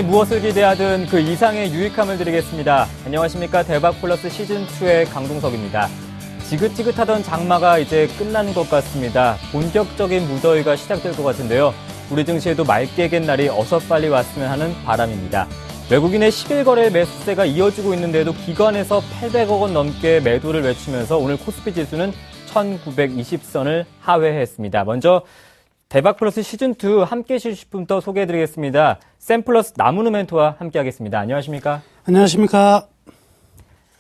무엇을 기대하든 그 이상의 유익함을 드리겠습니다. 안녕하십니까. 대박플러스 시즌2의 강동석입니다. 지긋지긋하던 장마가 이제 끝나는 것 같습니다. 본격적인 무더위가 시작될 것 같은데요. 우리 증시에도 맑게 갠 날이 어서 빨리 왔으면 하는 바람입니다. 외국인의 10일거래 매수세가 이어지고 있는데도 기관에서 800억 원 넘게 매도를 외치면서 오늘 코스피 지수는 1920선을 하회했습니다. 먼저 대박플러스 시즌2 함께 해주실 분부터 소개해드리겠습니다. 샘플러스 남은우 멘토와 함께하겠습니다. 안녕하십니까? 안녕하십니까?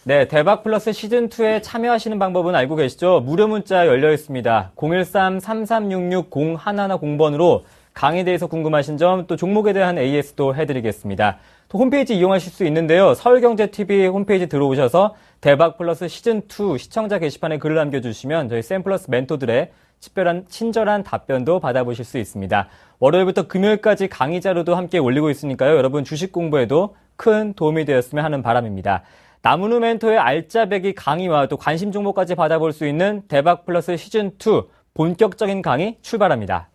네, 대박플러스 시즌2에 참여하시는 방법은 알고 계시죠? 무료 문자 열려 있습니다. 013-3366-0110번으로 강의에 대해서 궁금하신 점, 또 종목에 대한 AS도 해드리겠습니다. 또 홈페이지 이용하실 수 있는데요. 서울경제TV 홈페이지 들어오셔서 대박플러스 시즌2 시청자 게시판에 글을 남겨주시면 저희 샘플러스 멘토들의 친절한 답변도 받아보실 수 있습니다. 월요일부터 금요일까지 강의 자료도 함께 올리고 있으니까요. 여러분 주식 공부에도 큰 도움이 되었으면 하는 바람입니다. 남은우 멘토의 알짜배기 강의와 또 관심 정보까지 받아볼 수 있는 대박플러스 시즌2 본격적인 강의 출발합니다.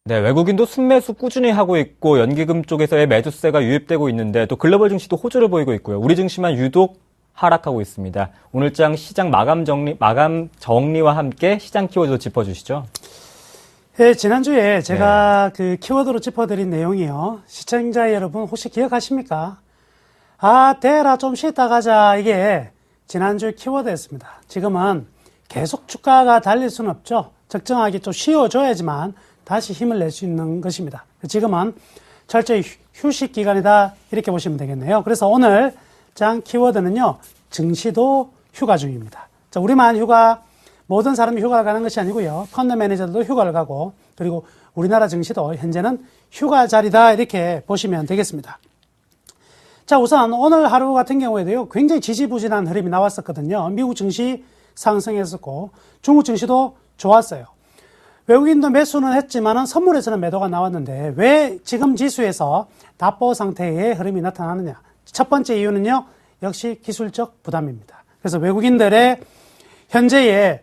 네, 외국인도 순매수 꾸준히 하고 있고 연기금 쪽에서의 매수세가 유입되고 있는데 또 글로벌 증시도 호조를 보이고 있고요. 우리 증시만 유독 하락하고 있습니다. 오늘장 시장 마감 정리와 함께 시장 키워드도 짚어주시죠. 네, 지난주에 제가 그 키워드로 짚어드린 내용이요. 시청자 여러분 혹시 기억하십니까? 대라 좀 쉬다 가자. 이게 지난주 키워드였습니다. 지금은 계속 주가가 달릴 수는 없죠. 적정하게 좀 쉬어줘야지만 다시 힘을 낼 수 있는 것입니다. 지금은 철저히 휴식 기간이다 이렇게 보시면 되겠네요. 그래서 오늘 장 키워드는요. 증시도 휴가 중입니다. 자, 우리만 휴가, 모든 사람이 휴가를 가는 것이 아니고요. 펀드 매니저들도 휴가를 가고 그리고 우리나라 증시도 현재는 휴가 자리다 이렇게 보시면 되겠습니다. 자, 우선 오늘 하루 같은 경우에도요. 굉장히 지지부진한 흐름이 나왔었거든요. 미국 증시 상승했었고 중국 증시도 좋았어요. 외국인도 매수는 했지만은 선물에서는 매도가 나왔는데 왜 지금 지수에서 답보 상태의 흐름이 나타나느냐? 첫 번째 이유는요. 역시 기술적 부담입니다. 그래서 외국인들의 현재의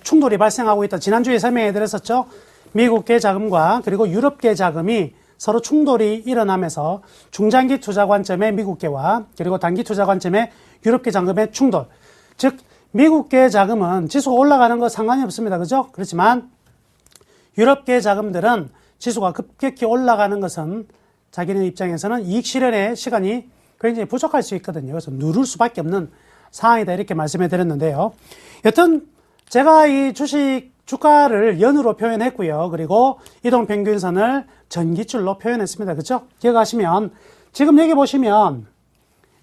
충돌이 발생하고 있다. 지난주에 설명해 드렸었죠. 미국계 자금과 그리고 유럽계 자금이 서로 충돌이 일어나면서 중장기 투자 관점의 미국계와 그리고 단기 투자 관점의 유럽계 자금의 충돌. 즉 미국계 자금은 지수가 올라가는 거 상관이 없습니다. 그죠? 그렇지만 유럽계 자금들은 지수가 급격히 올라가는 것은 자기네 입장에서는 이익 실현의 시간이 굉장히 부족할 수 있거든요. 그래서 누를 수밖에 없는 상황이다 이렇게 말씀해 드렸는데요. 여튼 제가 이 주가를 연으로 표현했고요. 그리고 이동평균선을 전기줄로 표현했습니다. 그렇죠? 기억하시면 지금 여기 보시면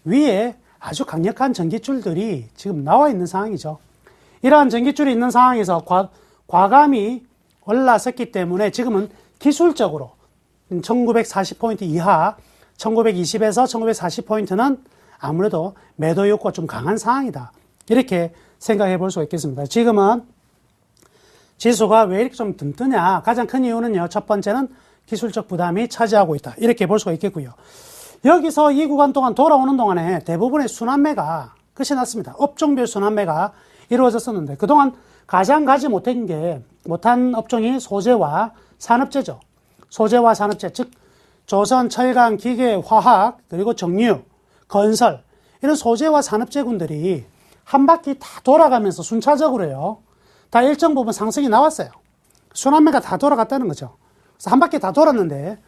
위에 아주 강력한 전기줄들이 지금 나와 있는 상황이죠. 이러한 전기줄이 있는 상황에서 과감히 올라섰기 때문에 지금은 기술적으로 1940포인트 이하 1920에서 1940포인트는 아무래도 매도 욕구가 좀 강한 상황이다. 이렇게 생각해 볼 수가 있겠습니다. 지금은 지수가 왜 이렇게 좀 든뜨냐? 가장 큰 이유는요. 첫 번째는 기술적 부담이 차지하고 있다. 이렇게 볼 수가 있겠고요. 여기서 이 구간 동안 돌아오는 동안에 대부분의 순환매가 끝이 났습니다. 업종별 순환매가 이루어졌었는데 그동안 가장 가지 못한 업종이 소재와 산업재죠. 소재와 산업재, 즉 조선, 철강, 기계, 화학, 그리고 정유, 건설 이런 소재와 산업재군들이 한 바퀴 다 돌아가면서 순차적으로요. 다 일정 부분 상승이 나왔어요. 순환매가 다 돌아갔다는 거죠. 그래서 한 바퀴 다 돌았는데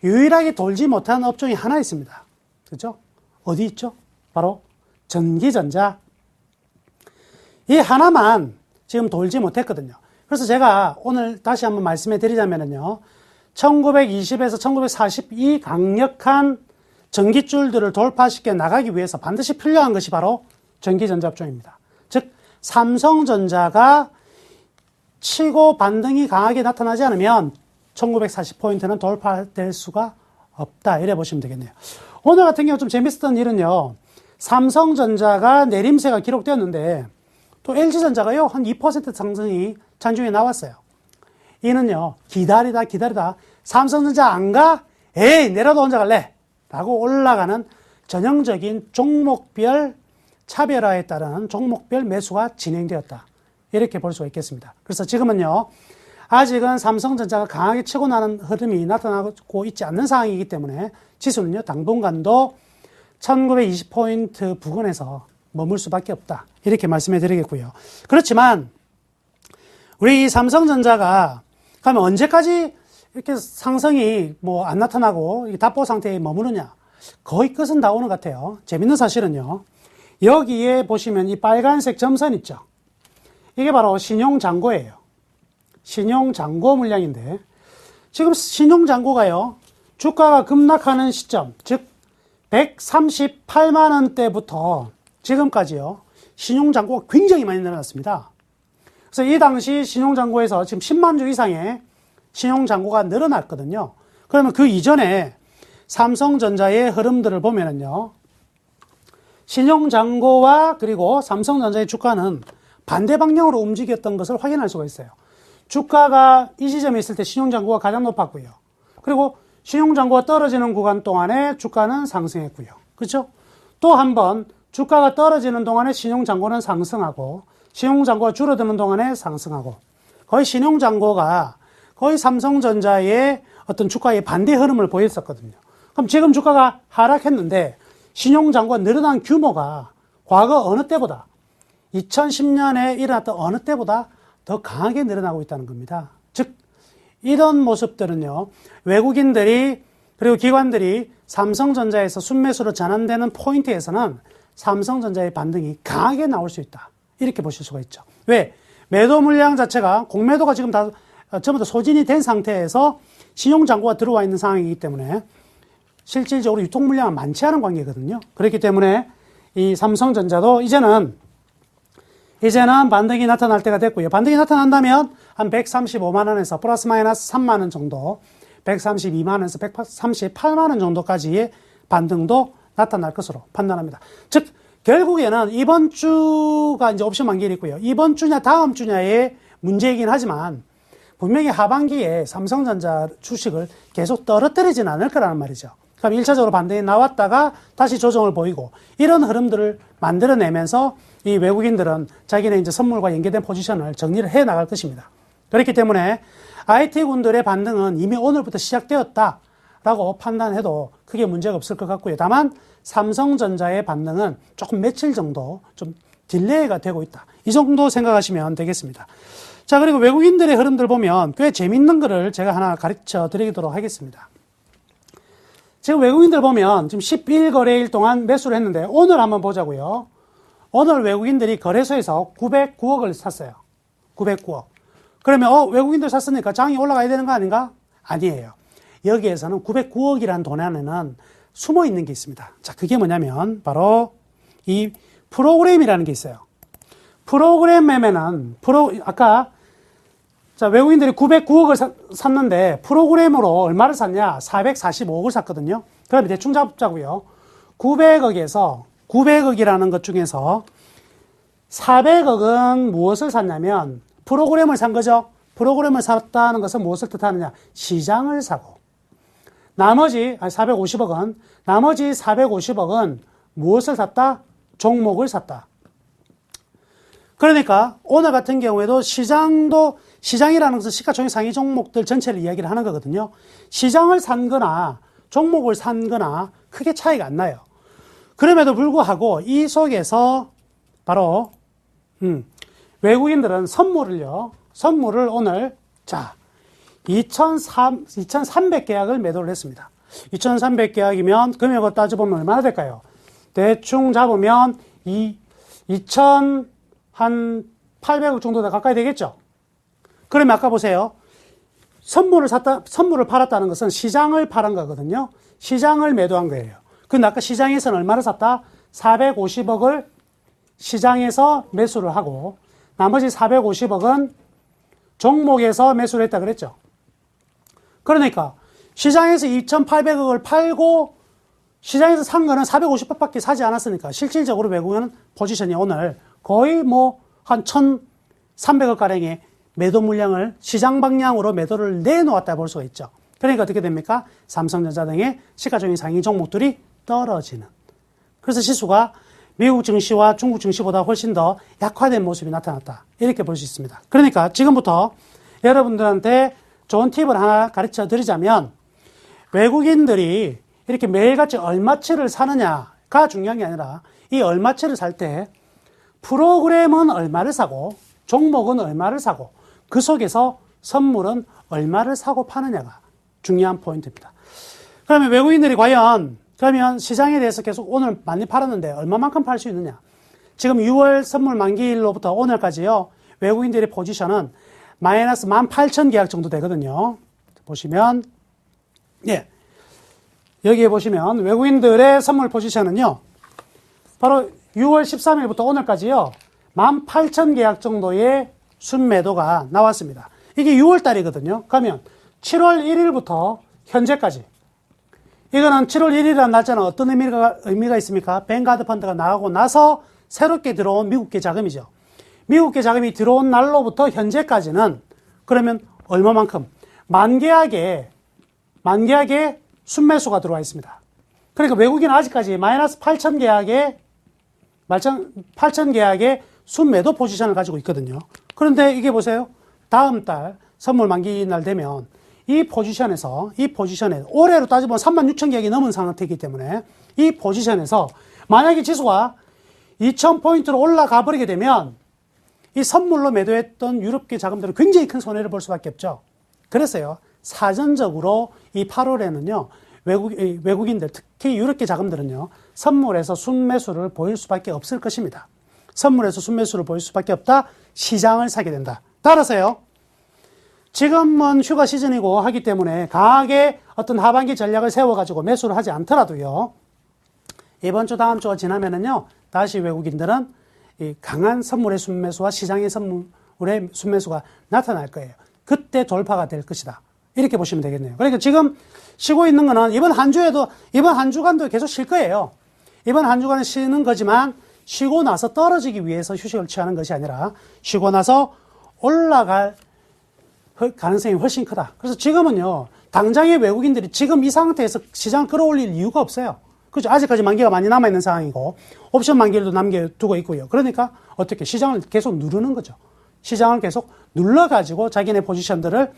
유일하게 돌지 못한 업종이 하나 있습니다. 그렇죠? 어디 있죠? 바로 전기전자. 이 하나만 지금 돌지 못했거든요. 그래서 제가 오늘 다시 한번 말씀해 드리자면요. 1920에서 1942 강력한 전기줄들을 돌파시켜 나가기 위해서 반드시 필요한 것이 바로 전기전자 업종입니다. 즉 삼성전자가 치고 반등이 강하게 나타나지 않으면 1940포인트는 돌파될 수가 없다. 이래 보시면 되겠네요. 오늘 같은 경우 좀 재밌었던 일은요. 삼성전자가 내림세가 기록되었는데 또 LG전자가요, 한 2% 상승이 장중에 나왔어요. 이는요, 기다리다 삼성전자 안 가? 에이, 내려도 혼자 갈래? 라고 올라가는 전형적인 종목별 차별화에 따른 종목별 매수가 진행되었다. 이렇게 볼 수가 있겠습니다. 그래서 지금은요, 아직은 삼성전자가 강하게 치고 나는 흐름이 나타나고 있지 않는 상황이기 때문에 지수는요, 당분간도 1920포인트 부근에서 머물 수밖에 없다. 이렇게 말씀해 드리겠고요. 그렇지만, 우리 삼성전자가 그러면 언제까지 이렇게 상승이 뭐 안 나타나고 답보 상태에 머무르냐? 거의 끝은 다 오는 것 같아요. 재밌는 사실은요. 여기에 보시면 이 빨간색 점선 있죠. 이게 바로 신용잔고예요. 신용잔고 물량인데 지금 신용잔고가요. 주가가 급락하는 시점, 즉 138만 원대부터 지금까지요. 신용잔고가 굉장히 많이 늘어났습니다. 그래서 이 당시 신용잔고에서 지금 10만 주 이상의 신용잔고가 늘어났거든요. 그러면 그 이전에 삼성전자의 흐름들을 보면은요. 신용잔고와 그리고 삼성전자의 주가는 반대 방향으로 움직였던 것을 확인할 수가 있어요. 주가가 이 지점에 있을 때 신용잔고가 가장 높았고요. 그리고 신용잔고가 떨어지는 구간 동안에 주가는 상승했고요. 그렇죠? 또 한 번 주가가 떨어지는 동안에 신용잔고는 상승하고 신용잔고가 줄어드는 동안에 상승하고 거의 신용잔고가 거의 삼성전자의 어떤 주가의 반대 흐름을 보였었거든요. 그럼 지금 주가가 하락했는데 신용잔고가 늘어난 규모가 과거 어느 때보다 2010년에 일어났던 어느 때보다 더 강하게 늘어나고 있다는 겁니다. 즉 이런 모습들은요. 외국인들이 그리고 기관들이 삼성전자에서 순매수로 전환되는 포인트에서는 삼성전자의 반등이 강하게 나올 수 있다. 이렇게 보실 수가 있죠. 왜? 매도 물량 자체가 공매도가 지금 다 전부 다 소진이 된 상태에서 신용잔고가 들어와 있는 상황이기 때문에 실질적으로 유통 물량은 많지 않은 관계거든요. 그렇기 때문에 이 삼성전자도 이제는 반등이 나타날 때가 됐고요. 반등이 나타난다면 한 135만 원에서 플러스 마이너스 3만 원 정도, 132만 원에서 138만 원 정도까지의 반등도 나타날 것으로 판단합니다. 즉 결국에는 이번 주가 이제 옵션 만기일이 있고요. 이번 주냐 다음 주냐의 문제이긴 하지만 분명히 하반기에 삼성전자 주식을 계속 떨어뜨리지는 않을 거라는 말이죠. 그럼 1차적으로 반등이 나왔다가 다시 조정을 보이고 이런 흐름들을 만들어내면서 이 외국인들은 자기네 이제 선물과 연계된 포지션을 정리를 해 나갈 것입니다. 그렇기 때문에 IT군들의 반등은 이미 오늘부터 시작되었다라고 판단해도 크게 문제가 없을 것 같고요. 다만 삼성전자의 반등은 조금 며칠 정도 좀 딜레이가 되고 있다. 이 정도 생각하시면 되겠습니다. 자, 그리고 외국인들의 흐름들 보면 꽤 재밌는 거를 제가 하나 가르쳐 드리도록 하겠습니다. 지금 외국인들 보면 지금 11거래일 동안 매수를 했는데 오늘 한번 보자고요. 오늘 외국인들이 거래소에서 909억을 샀어요. 909억. 그러면 외국인들 샀으니까 장이 올라가야 되는 거 아닌가? 아니에요. 여기에서는 909억이라는 돈 안에는 숨어 있는 게 있습니다. 자, 그게 뭐냐면 바로 이 프로그램이라는 게 있어요. 프로그램 매매는 아까 자, 외국인들이 909억을 샀는데 프로그램으로 얼마를 샀냐? 445억을 샀거든요. 그럼 대충 잡자고요. 900억이라는 것 중에서 400억은 무엇을 샀냐면 프로그램을 산 거죠. 프로그램을 샀다는 것은 무엇을 뜻하느냐? 시장을 사고. 나머지 450억은 무엇을 샀다? 종목을 샀다. 그러니까 오늘 같은 경우에도 시장이라는 것은 시가총액 상위 종목들 전체를 이야기를 하는 거거든요. 시장을 산 거나 종목을 산 거나 크게 차이가 안 나요. 그럼에도 불구하고 이 속에서 바로 외국인들은 선물을 오늘 2,300계약을 매도를 했습니다. 2,300계약이면 금액을 따져보면 얼마나 될까요? 대충 잡으면 2,800억 정도 가까이 되겠죠? 그러면 아까 보세요. 선물을 팔았다는 것은 시장을 팔은 거거든요. 시장을 매도한 거예요. 근데 아까 시장에서는 얼마를 샀다? 450억을 시장에서 매수를 하고 나머지 450억은 종목에서 매수를 했다 그랬죠. 그러니까 시장에서 2,800억을 팔고 시장에서 산 거는 450억밖에 사지 않았으니까 실질적으로 외국인은 포지션이 오늘 거의 한 1,300억가량의 매도 물량을 시장 방향으로 매도를 내놓았다 볼 수가 있죠. 그러니까 어떻게 됩니까? 삼성전자 등의 시가총액 상위 종목들이 떨어지는. 그래서 지수가 미국 증시와 중국 증시보다 훨씬 더 약화된 모습이 나타났다. 이렇게 볼 수 있습니다. 그러니까 지금부터 여러분들한테 좋은 팁을 하나 가르쳐 드리자면 외국인들이 이렇게 매일같이 얼마치를 사느냐가 중요한 게 아니라 이 얼마치를 살 때 프로그램은 얼마를 사고 종목은 얼마를 사고 그 속에서 선물은 얼마를 사고 파느냐가 중요한 포인트입니다. 그러면 외국인들이 과연 그러면 시장에 대해서 계속 오늘 많이 팔았는데 얼마만큼 팔 수 있느냐? 지금 6월 선물 만기일로부터 오늘까지요. 외국인들의 포지션은 마이너스 18,000계약 정도 되거든요. 보시면 예. 여기에 보시면 외국인들의 선물 포지션은요. 바로 6월 13일부터 오늘까지요. 18,000계약 정도의 순매도가 나왔습니다. 이게 6월 달이거든요. 그러면 7월 1일부터 현재까지 이거는 7월 1일이라는 날짜는 어떤 의미가 있습니까? 뱅가드 펀드가 나가고 나서 새롭게 들어온 미국계 자금이죠. 미국계 자금이 들어온 날로부터 현재까지는 그러면 얼마만큼? 만계약에 순매수가 들어와 있습니다. 그러니까 외국인은 아직까지 마이너스 8,000계약의 순매도 포지션을 가지고 있거든요. 그런데 이게 보세요. 다음 달 선물 만기 날 되면 이 포지션에 올해로 따지면 36,000계약이 넘은 상태이기 때문에 이 포지션에서 만약에 지수가 2,000포인트로 올라가 버리게 되면 이 선물로 매도했던 유럽계 자금들은 굉장히 큰 손해를 볼 수밖에 없죠. 그래서요. 사전적으로 이 8월에는요. 외국인들 특히 유럽계 자금들은요. 선물에서 순매수를 보일 수밖에 없을 것입니다. 선물에서 순매수를 보일 수밖에 없다. 시장을 사게 된다. 따라서요. 지금은 휴가 시즌이고 하기 때문에 강하게 어떤 하반기 전략을 세워가지고 매수를 하지 않더라도요. 이번 주 다음 주가 지나면은요. 다시 외국인들은 이 강한 선물의 순매수와 시장의 선물의 순매수가 나타날 거예요. 그때 돌파가 될 것이다. 이렇게 보시면 되겠네요. 그러니까 지금 쉬고 있는 거는 이번 한 주간도 계속 쉴 거예요. 이번 한 주간은 쉬는 거지만 쉬고 나서 떨어지기 위해서 휴식을 취하는 것이 아니라 쉬고 나서 올라갈 가능성이 훨씬 크다. 그래서 지금은요, 당장의 외국인들이 지금 이 상태에서 시장을 끌어올릴 이유가 없어요. 그죠? 아직까지 만기가 많이 남아있는 상황이고, 옵션 만기일도 남겨두고 있고요. 그러니까 어떻게 시장을 계속 누르는 거죠. 시장을 계속 눌러가지고 자기네 포지션들을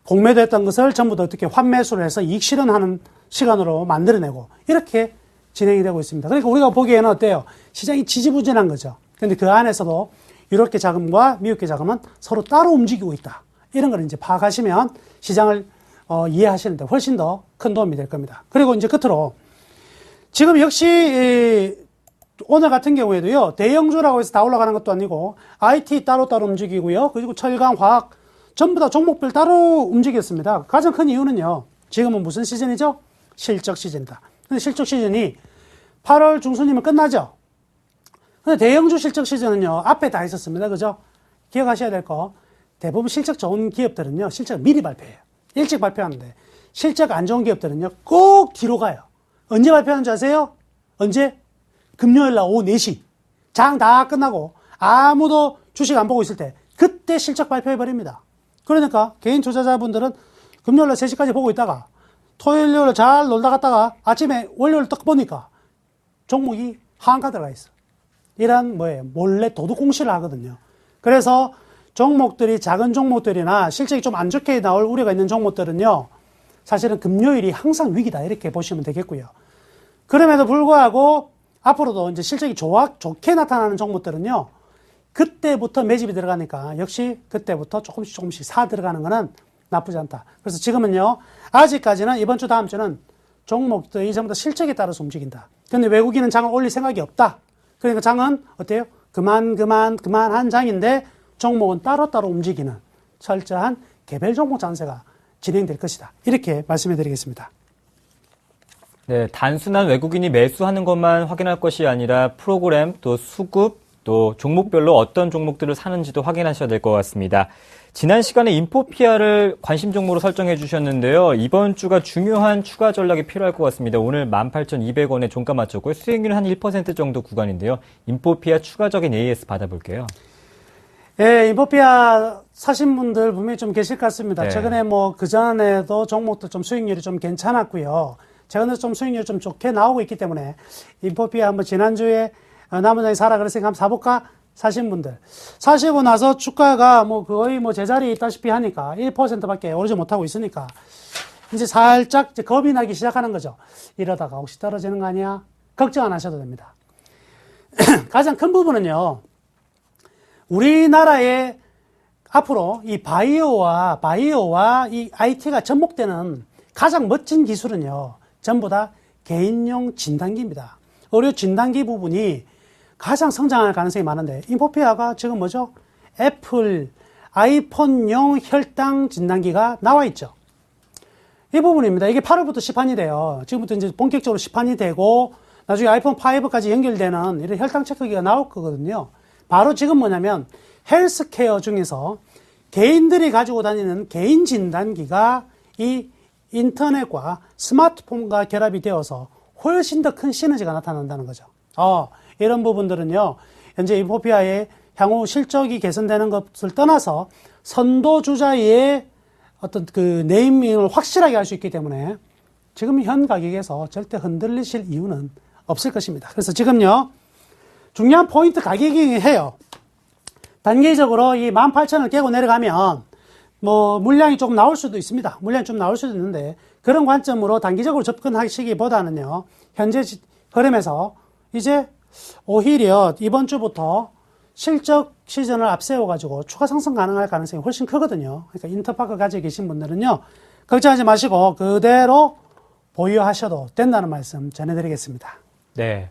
공매도했던 것을 전부 다 어떻게 환매수를 해서 이익 실현하는 시간으로 만들어내고, 이렇게 진행이 되고 있습니다. 그러니까 우리가 보기에는 어때요? 시장이 지지부진한 거죠. 근데 그 안에서도 유럽계 자금과 미국계 자금은 서로 따로 움직이고 있다. 이런 걸 이제 파악하시면 시장을 이해하시는데 훨씬 더 큰 도움이 될 겁니다. 그리고 이제 끝으로 지금 역시 오늘 같은 경우에도요. 대형주라고 해서 다 올라가는 것도 아니고 IT 따로따로 움직이고요. 그리고 철강, 화학 전부 다 종목별 따로 움직였습니다. 가장 큰 이유는요. 지금은 무슨 시즌이죠? 실적 시즌이다. 근데 실적 시즌이 8월 중순이면 끝나죠. 근데 대형주 실적 시즌은요. 앞에 다 있었습니다. 그죠? 기억하셔야 될 거. 대부분 실적 좋은 기업들은요. 실적 미리 발표해요. 일찍 발표하는데 실적 안 좋은 기업들은요. 꼭 뒤로 가요. 언제 발표하는지 아세요? 언제? 금요일 날 오후 4시. 장 다 끝나고 아무도 주식 안 보고 있을 때 그때 실적 발표해버립니다. 그러니까 개인 투자자분들은 금요일 날 3시까지 보고 있다가 토요일, 일요일 잘 놀다 갔다가 아침에 월요일 딱 보니까 종목이 하한가 들어가 있어. 이런 몰래 도둑 공시를 하거든요. 그래서 종목들이 작은 종목들이나 실적이 좀 안 좋게 나올 우려가 있는 종목들은요. 사실은 금요일이 항상 위기다 이렇게 보시면 되겠고요. 그럼에도 불구하고 앞으로도 이제 실적이 좋게 나타나는 종목들은요. 그때부터 매집이 들어가니까 역시 그때부터 조금씩 사 들어가는 거는 나쁘지 않다. 그래서 지금은요. 아직까지는 이번 주 다음 주는 종목들이 전부 다 실적에 따라서 움직인다. 근데 외국인은 장을 올릴 생각이 없다. 그러니까 장은 어때요? 그만한 장인데 종목은 따로따로 움직이는 철저한 개별 종목 장세가 진행될 것이다. 이렇게 말씀해 드리겠습니다. 네, 단순한 외국인이 매수하는 것만 확인할 것이 아니라 프로그램, 또 수급, 또 종목별로 어떤 종목들을 사는지도 확인하셔야 될 것 같습니다. 지난 시간에 인포피아를 관심 종목으로 설정해 주셨는데요. 이번 주가 중요한 추가 전략이 필요할 것 같습니다. 오늘 18,200원에 종가 맞췄고요. 수익률은 한 1% 정도 구간인데요. 인포피아 추가적인 AS 받아볼게요. 예, 인포피아 사신 분들 분명히 좀 계실 것 같습니다. 네. 최근에 그전에도 종목도 좀 수익률이 좀 괜찮았고요. 최근에 좀 수익률이 좀 좋게 나오고 있기 때문에 인포피아 한번 지난주에 남은 장이 사라 그랬으니까 한번 사볼까? 사신 분들. 사시고 나서 주가가 뭐 거의 뭐 제자리에 있다시피 하니까 1%밖에 오르지 못하고 있으니까 이제 살짝 이제 겁이 나기 시작하는 거죠. 이러다가 혹시 떨어지는 거 아니야? 걱정 안 하셔도 됩니다. 가장 큰 부분은요, 우리나라의 앞으로 이 바이오와 이 IT가 접목되는 가장 멋진 기술은요, 전부 다 개인용 진단기입니다. 의료 진단기 부분이 가장 성장할 가능성이 많은데, 인포피아가 지금 뭐죠? 애플, 아이폰용 혈당 진단기가 나와 있죠. 이 부분입니다. 이게 8월부터 시판이 돼요. 지금부터 이제 본격적으로 시판이 되고, 나중에 아이폰 5까지 연결되는 이런 혈당 체크기가 나올 거거든요. 바로 지금 뭐냐면, 헬스케어 중에서 개인들이 가지고 다니는 개인 진단기가 이 인터넷과 스마트폰과 결합이 되어서 훨씬 더 큰 시너지가 나타난다는 거죠. 이런 부분들은요, 현재 인포피아의 향후 실적이 개선되는 것을 떠나서 선도주자의 어떤 그 네이밍을 확실하게 할 수 있기 때문에 지금 현 가격에서 절대 흔들리실 이유는 없을 것입니다. 그래서 지금요, 중요한 포인트 가격이 해요. 단기적으로 이 18,000을 깨고 내려가면 뭐 물량이 조금 나올 수도 있습니다. 물량이 좀 나올 수도 있는데 그런 관점으로 단기적으로 접근하시기보다는요, 현재 흐름에서 이제 오히려 이번 주부터 실적 시즌을 앞세워가지고 추가 상승 가능할 가능성이 훨씬 크거든요. 그러니까 인터파크 가지고 계신 분들은요, 걱정하지 마시고 그대로 보유하셔도 된다는 말씀 전해드리겠습니다. 네.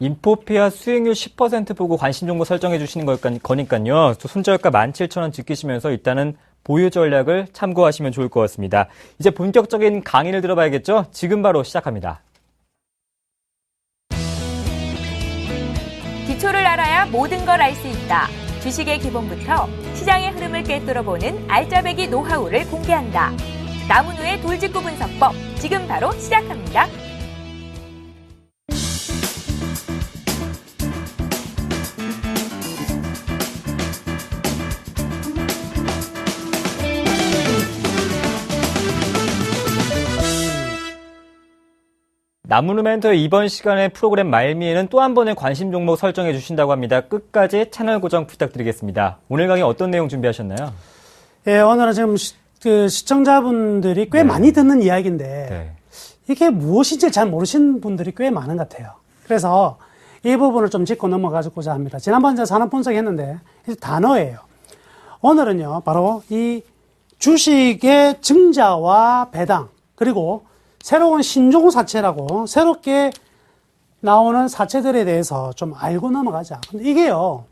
인포피아 수익률 10% 보고 관심 정보 설정해 주시는 거니까요. 손절가 17,000원 지키시면서 일단은 보유 전략을 참고하시면 좋을 것 같습니다. 이제 본격적인 강의를 들어봐야겠죠? 지금 바로 시작합니다. 기초를 알아야 모든 걸 알 수 있다. 주식의 기본부터 시장의 흐름을 꿰뚫어보는 알짜배기 노하우를 공개한다. 나문우의 돌직구 분석법, 지금 바로 시작합니다. 나무누 멘토의 이번 시간의 프로그램 말미에는 또 한 번의 관심 종목 설정해 주신다고 합니다. 끝까지 채널 고정 부탁드리겠습니다. 오늘 강의 어떤 내용 준비하셨나요? 예, 오늘은 지금 시청자분들이 꽤 많이 듣는 이야기인데 이게 무엇인지 잘 모르시는 분들이 꽤 많은 것 같아요. 그래서 이 부분을 좀 짚고 넘어가고자 합니다. 지난번 이제 산업 분석했는데 단어예요. 오늘은요, 바로 이 주식의 증자와 배당, 그리고 새로운 신종 사채라고 새롭게 나오는 사채들에 대해서 좀 알고 넘어가자. 근데 이게요,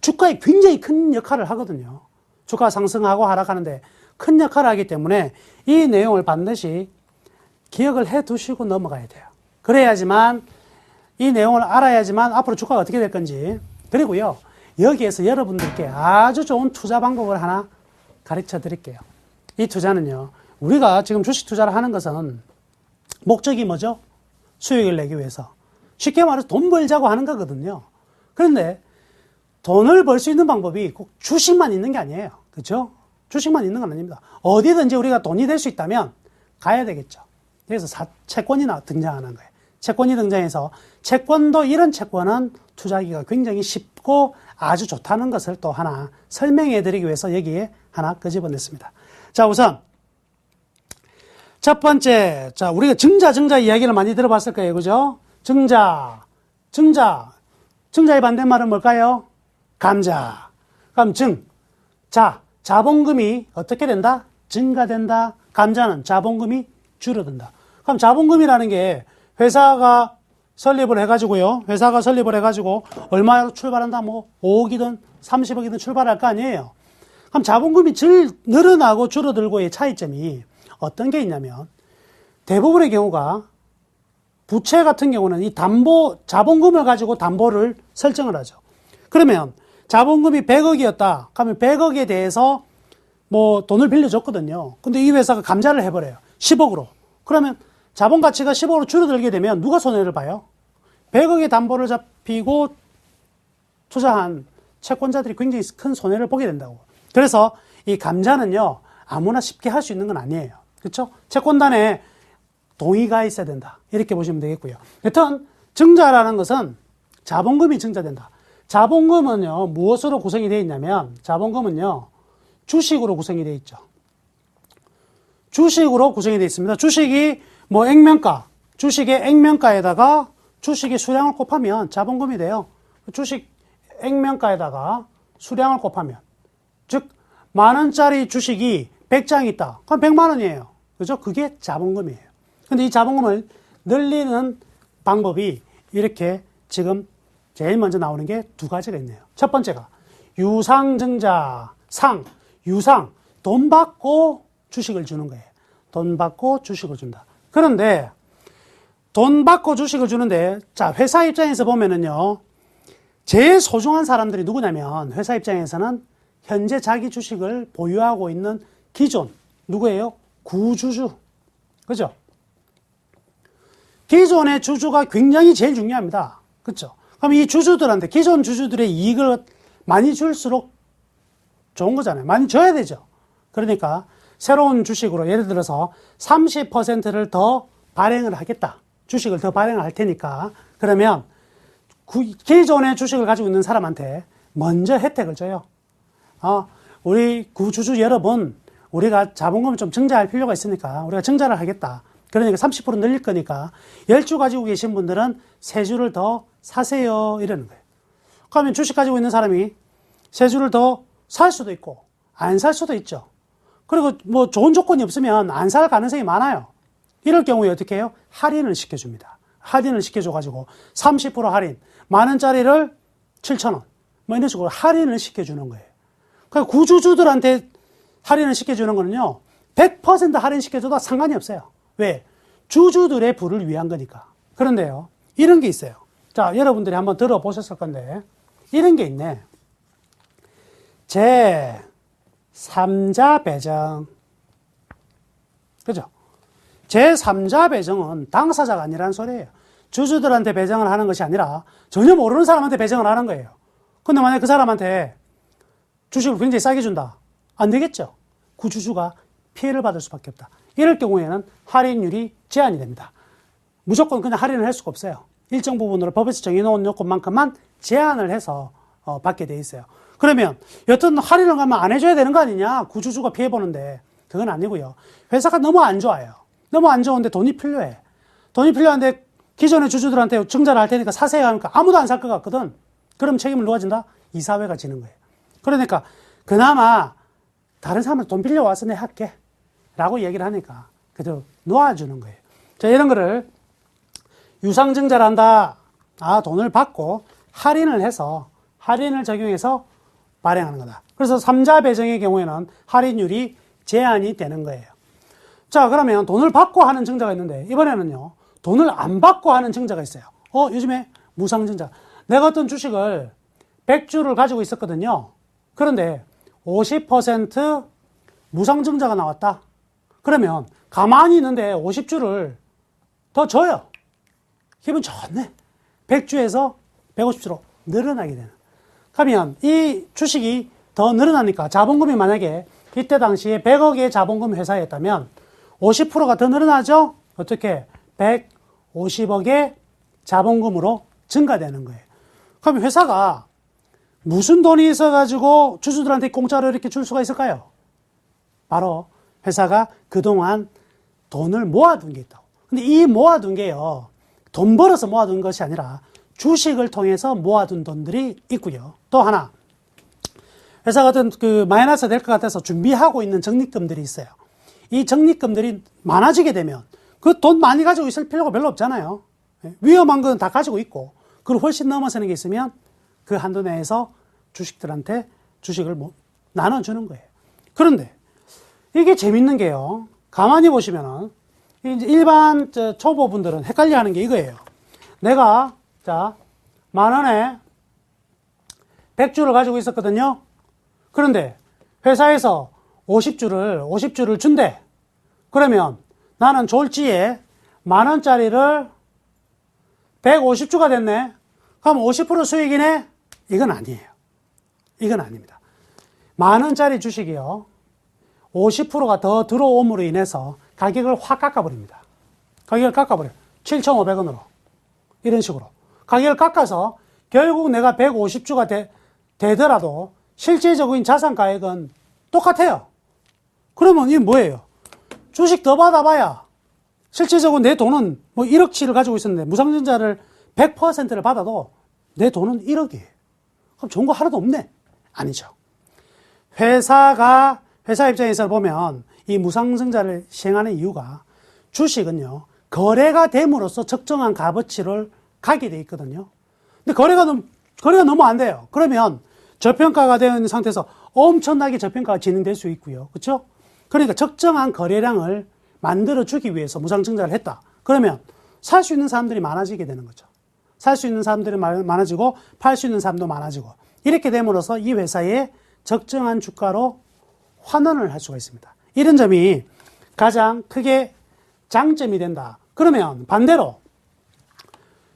주가에 굉장히 큰 역할을 하거든요. 주가 상승하고 하락하는데 큰 역할을 하기 때문에 이 내용을 반드시 기억을 해 두시고 넘어가야 돼요. 그래야지만, 이 내용을 알아야지만 앞으로 주가가 어떻게 될 건지, 그리고요, 여기에서 여러분들께 아주 좋은 투자 방법을 하나 가르쳐 드릴게요. 이 투자는요, 우리가 지금 주식 투자를 하는 것은 목적이 뭐죠? 수익을 내기 위해서. 쉽게 말해서 돈 벌자고 하는 거거든요. 그런데 돈을 벌 수 있는 방법이 꼭 주식만 있는 게 아니에요. 그렇죠? 주식만 있는 건 아닙니다. 어디든지 우리가 돈이 될 수 있다면 가야 되겠죠. 그래서 채권이 등장하는 거예요. 채권이 등장해서 채권도, 이런 채권은 투자하기가 굉장히 쉽고 아주 좋다는 것을 또 하나 설명해 드리기 위해서 여기에 하나 끄집어냈습니다. 자, 우선 첫 번째, 자, 우리가 증자 이야기를 많이 들어봤을 거예요. 그죠? 증자의 반대말은 뭘까요? 감자. 그럼 자본금이 어떻게 된다? 증가된다. 감자는 자본금이 줄어든다. 그럼 자본금이라는 게 회사가 설립을 해가지고요. 회사가 설립을 해가지고 얼마로 출발한다? 뭐 5억이든 30억이든 출발할 거 아니에요. 그럼 자본금이 늘어나고 줄어들고의 차이점이 어떤 게 있냐면, 대부분의 경우가 부채 같은 경우는 이 자본금을 가지고 담보를 설정을 하죠. 그러면 자본금이 100억이었다. 그러면 100억에 대해서 뭐 돈을 빌려줬거든요. 근데 이 회사가 감자를 해버려요. 10억으로. 그러면 자본 가치가 10억으로 줄어들게 되면 누가 손해를 봐요? 100억의 담보를 잡히고 투자한 채권자들이 굉장히 큰 손해를 보게 된다고. 그래서 이 감자는요, 아무나 쉽게 할 수 있는 건 아니에요. 그렇죠? 채권단에 동의가 있어야 된다. 이렇게 보시면 되겠고요. 여튼 증자라는 것은 자본금이 증자된다. 자본금은요, 무엇으로 구성이 되어 있냐면, 자본금은요, 주식으로 구성이 되어 있죠. 주식으로 구성이 되어 있습니다. 주식이 뭐 액면가, 주식의 액면가에다가 주식의 수량을 곱하면 자본금이 돼요. 주식 액면가에다가 수량을 곱하면. 즉, 10,000원짜리 주식이 100장 있다. 그럼 100만 원이에요. 그죠? 그게 자본금이에요. 근데 이 자본금을 늘리는 방법이 이렇게 지금 제일 먼저 나오는 게 두 가지가 있네요. 첫 번째가 유상증자, 유상, 돈 받고 주식을 주는 거예요. 돈 받고 주식을 준다. 그런데 돈 받고 주식을 주는데, 자, 회사 입장에서 보면은요, 제일 소중한 사람들이 누구냐면, 회사 입장에서는 현재 자기 주식을 보유하고 있는 기존, 누구예요? 구주주. 그죠? 기존의 주주가 굉장히 제일 중요합니다. 그죠? 그럼 이 주주들한테, 기존 주주들의 이익을 많이 줄수록 좋은 거잖아요. 많이 줘야 되죠. 그러니까, 새로운 주식으로 예를 들어서 30%를 더 발행을 하겠다. 주식을 더 발행을 할 테니까. 그러면 기존의 주식을 가지고 있는 사람한테 먼저 혜택을 줘요. 우리 구주주 여러분, 우리가 자본금을 좀 증자할 필요가 있으니까 우리가 증자를 하겠다. 그러니까 30% 늘릴 거니까 10주 가지고 계신 분들은 3주를 더 사세요. 이러는 거예요. 그러면 주식 가지고 있는 사람이 3주를 더 살 수도 있고 안 살 수도 있죠. 그리고 뭐 좋은 조건이 없으면 안 살 가능성이 많아요. 이럴 경우에 어떻게 해요? 할인을 시켜줍니다. 할인을 시켜줘가지고 30% 할인, 10,000원짜리를 7,000원, 뭐 이런 식으로 할인을 시켜주는 거예요. 그러니까 구주주들한테 할인을 시켜주는 거는요, 100% 할인시켜줘도 상관이 없어요. 왜? 주주들의 부를 위한 거니까. 그런데요, 이런 게 있어요. 자, 여러분들이 한번 들어보셨을 건데, 이런 게 있네. 제3자 배정. 그죠? 제3자 배정은 당사자가 아니라는 소리예요. 주주들한테 배정을 하는 것이 아니라 전혀 모르는 사람한테 배정을 하는 거예요. 근데 만약에 그 사람한테 주식을 굉장히 싸게 준다. 안 되겠죠? 구주주가 피해를 받을 수밖에 없다. 이럴 경우에는 할인율이 제한이 됩니다. 무조건 그냥 할인을 할 수가 없어요. 일정 부분으로 법에서 정해놓은 요건만큼만 제한을 해서 받게 돼 있어요. 그러면 여튼 할인을 가면 안 해줘야 되는 거 아니냐? 구주주가 피해보는데 그건 아니고요. 회사가 너무 안 좋아요. 너무 안 좋은데 돈이 필요해. 돈이 필요한데 기존의 주주들한테 증자를 할 테니까 사세요 하니까 아무도 안 살 것 같거든. 그럼 책임을 누가 진다? 이사회가 지는 거예요. 그러니까 그나마 다른 사람한테 돈 빌려와서 내가 할게 라고 얘기를 하니까 그래도 놓아주는 거예요. 자, 이런 거를 유상증자를 한다. 돈을 받고 할인을 적용해서 발행하는 거다. 그래서 3자 배정의 경우에는 할인율이 제한이 되는 거예요. 자, 그러면 돈을 받고 하는 증자가 있는데 이번에는요, 돈을 안 받고 하는 증자가 있어요. 요즘에 무상증자. 내가 어떤 주식을 100주를 가지고 있었거든요. 그런데 50% 무상증자가 나왔다. 그러면 가만히 있는데 50주를 더 줘요. 기분 좋네. 100주에서 150주로 늘어나게 되는. 그러면 이 주식이 더 늘어나니까 자본금이 만약에 이때 당시에 100억의 자본금 회사였다면 50%가 더 늘어나죠? 어떻게? 150억의 자본금으로 증가되는 거예요. 그럼 회사가 무슨 돈이 있어가지고 주주들한테 공짜로 이렇게 줄 수가 있을까요? 바로 회사가 그동안 돈을 모아둔 게 있다고. 근데 이 모아둔 게요, 돈 벌어서 모아둔 것이 아니라 주식을 통해서 모아둔 돈들이 있고요. 또 하나, 회사가 어떤 마이너스 될 것 같아서 준비하고 있는 적립금들이 있어요. 이 적립금들이 많아지게 되면 그 돈 많이 가지고 있을 필요가 별로 없잖아요. 위험한 건 다 가지고 있고, 그걸 훨씬 넘어서는 게 있으면 그 한도 내에서 주식들한테 주식을 나눠주는 거예요. 그런데 이게 재밌는 게요, 가만히 보시면은 이제 일반 초보분들은 헷갈려 하는 게 이거예요. 내가 10,000원에 100주를 가지고 있었거든요. 그런데 회사에서 50주를 준대. 그러면 나는 졸지에 10,000원짜리를 150주가 됐네. 그럼 50% 수익이네? 이건 아니에요. 이건 아닙니다. 10,000원짜리 주식이요, 50%가 더 들어옴으로 인해서 가격을 확 깎아버립니다. 가격을 깎아버려요. 7,500원으로. 이런 식으로. 가격을 깎아서 결국 내가 150주가 되더라도 실질적인 자산가액은 똑같아요. 그러면 이게 뭐예요? 주식 더 받아봐야 실질적으로 내 돈은 뭐 1억치를 가지고 있었는데 무상증자를 100%를 받아도 내 돈은 1억이에요. 그럼 좋은 거 하나도 없네? 아니죠. 회사 입장에서 보면 이 무상증자를 시행하는 이유가 주식은요, 거래가 됨으로써 적정한 값어치를 가게 돼 있거든요. 근데 거래가 너무 안 돼요. 그러면 저평가가 되어 있는 상태에서 엄청나게 저평가가 진행될 수 있고요. 그렇죠? 그러니까 적정한 거래량을 만들어주기 위해서 무상증자를 했다. 그러면 살 수 있는 사람들이 많아지게 되는 거죠. 살 수 있는 사람들이 많아지고 팔 수 있는 사람도 많아지고 이렇게 됨으로써 이 회사의 적정한 주가로 환원을 할 수가 있습니다. 이런 점이 가장 크게 장점이 된다. 그러면 반대로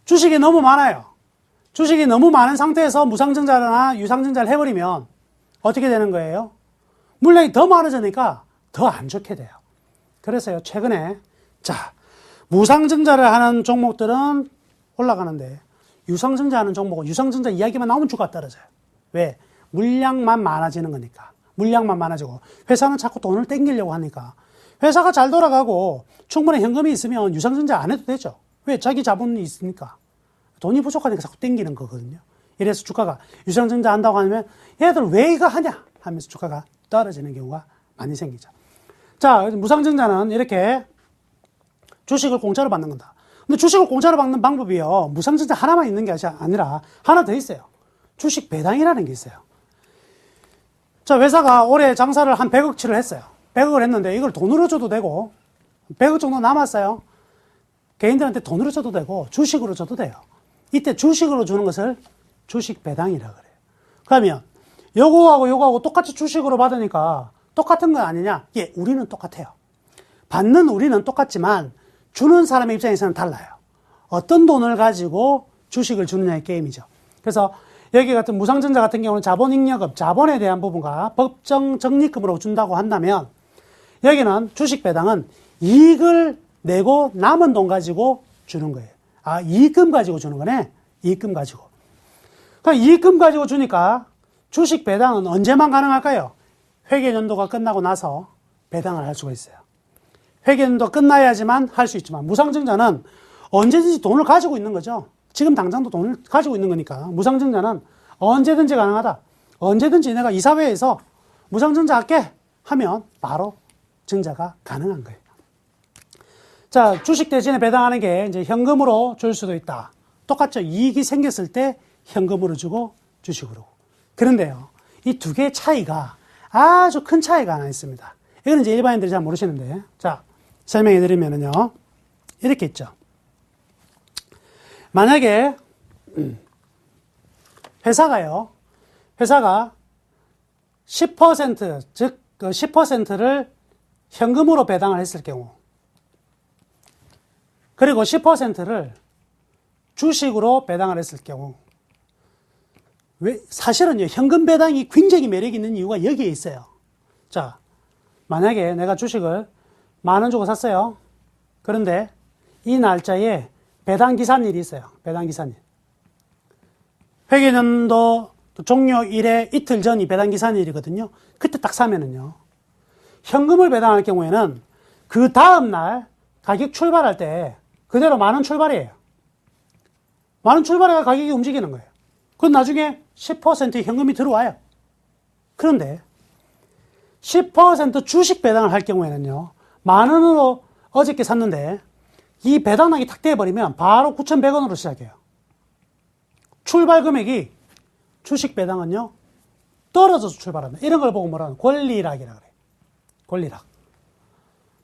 주식이 너무 많아요. 주식이 너무 많은 상태에서 무상증자나 유상증자를 해버리면 어떻게 되는 거예요? 물량이 더 많아지니까 더 안 좋게 돼요. 그래서요, 최근에 무상증자를 하는 종목들은 올라가는데 유상증자 하는 종목은 유상증자 이야기만 나오면 주가가 떨어져요. 왜? 물량만 많아지는 거니까. 물량만 많아지고 회사는 자꾸 돈을 땡기려고 하니까 회사가 잘 돌아가고 충분히 현금이 있으면 유상증자 안 해도 되죠. 왜? 자기 자본이 있으니까. 돈이 부족하니까 자꾸 땡기는 거거든요. 이래서 주가가 유상증자 한다고 하면 얘들 왜 이거 하냐 하면서 주가가 떨어지는 경우가 많이 생기죠. 자, 무상증자는 이렇게 주식을 공짜로 받는 건다. 근데 주식을 공짜로 받는 방법이요, 무상증자 하나만 있는 게 아니라 하나 더 있어요. 주식 배당이라는 게 있어요. 자, 회사가 올해 장사를 한 100억치를 했어요. 100억을 했는데 이걸 돈으로 줘도 되고 100억 정도 남았어요. 개인들한테 돈으로 줘도 되고 주식으로 줘도 돼요. 이때 주식으로 주는 것을 주식 배당이라고 그래요. 그러면 요거하고 똑같이 주식으로 받으니까 똑같은 건 아니냐? 예, 우리는 똑같아요. 받는 우리는 똑같지만 주는 사람의 입장에서는 달라요. 어떤 돈을 가지고 주식을 주느냐의 게임이죠. 그래서 여기 같은 무상증자 같은 경우는 자본잉여금, 자본에 대한 부분과 법정 적립금으로 준다고 한다면 여기는 주식 배당은 이익을 내고 남은 돈 가지고 주는 거예요. 아, 이익금 가지고 주는 거네. 이익금 가지고. 그러니까 이익금 가지고 주니까 주식 배당은 언제만 가능할까요? 회계연도가 끝나고 나서 배당을 할 수가 있어요. 회계연도 끝나야지만 할 수 있지만 무상증자는 언제든지 돈을 가지고 있는 거죠. 지금 당장도 돈을 가지고 있는 거니까 무상증자는 언제든지 가능하다. 언제든지 내가 이사회에서 무상증자 할게 하면 바로 증자가 가능한 거예요. 자, 주식 대신에 배당하는 게 이제 현금으로 줄 수도 있다. 똑같죠. 이익이 생겼을 때 현금으로 주고 주식으로. 그런데요, 이 두 개의 차이가 아주 큰 차이가 하나 있습니다. 이거는 이제 일반인들이 잘 모르시는데, 자, 설명해 드리면은요, 이렇게 있죠. 만약에 회사가 10%, 즉, 그 10%를 현금으로 배당을 했을 경우, 그리고 10%를 주식으로 배당을 했을 경우, 사실은요, 현금 배당이 굉장히 매력이 있는 이유가 여기에 있어요. 자, 만약에 내가 주식을 10,000원 주고 샀어요. 그런데 이 날짜에 배당기산일이 있어요. 배당기산일. 회계연도 종료일에 이틀 전이 배당기산일이거든요. 그때 딱 사면은요, 현금을 배당할 경우에는 그 다음날 가격 출발할 때 그대로 10,000원 출발이에요. 10,000원 출발해가 가격이 움직이는 거예요. 그럼 나중에 10% 현금이 들어와요. 그런데 10% 주식 배당을 할 경우에는요, 10,000원으로 어저께 샀는데 이 배당락이 탁 돼버리면 바로 9,100원으로 시작해요. 출발 금액이 주식 배당은요, 떨어져서 출발한다. 이런 걸 보고 뭐라는 권리락이라 그래요. 권리락.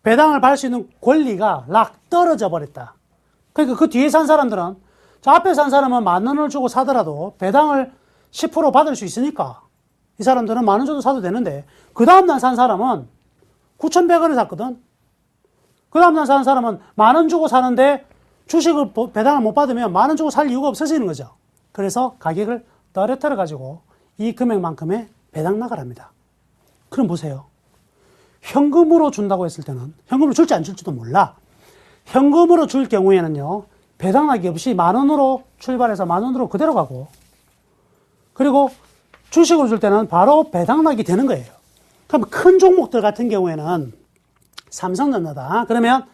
배당을 받을 수 있는 권리가 떨어져 버렸다. 그러니까 그 뒤에 산 사람들은, 저 앞에 산 사람은 10,000원을 주고 사더라도 배당을 10% 받을 수 있으니까 이 사람들은 10,000원 줘도 사도 되는데, 그 다음날 산 사람은 9,100원에 샀거든. 그 다음날 산 사람은 10,000원 주고 사는데 주식을 배당을 못 받으면 10,000원 주고 살 이유가 없어지는 거죠. 그래서 가격을 떨어뜨려 가지고 이 금액만큼의 배당락을 합니다. 그럼 보세요. 현금으로 준다고 했을 때는, 현금으로 줄지 안 줄지도 몰라. 현금으로 줄 경우에는요, 배당락이 없이 10,000원으로 출발해서 10,000원으로 그대로 가고, 그리고 주식으로 줄 때는 바로 배당락이 되는 거예요. 그럼 큰 종목들 같은 경우에는 삼성전자다. 그러면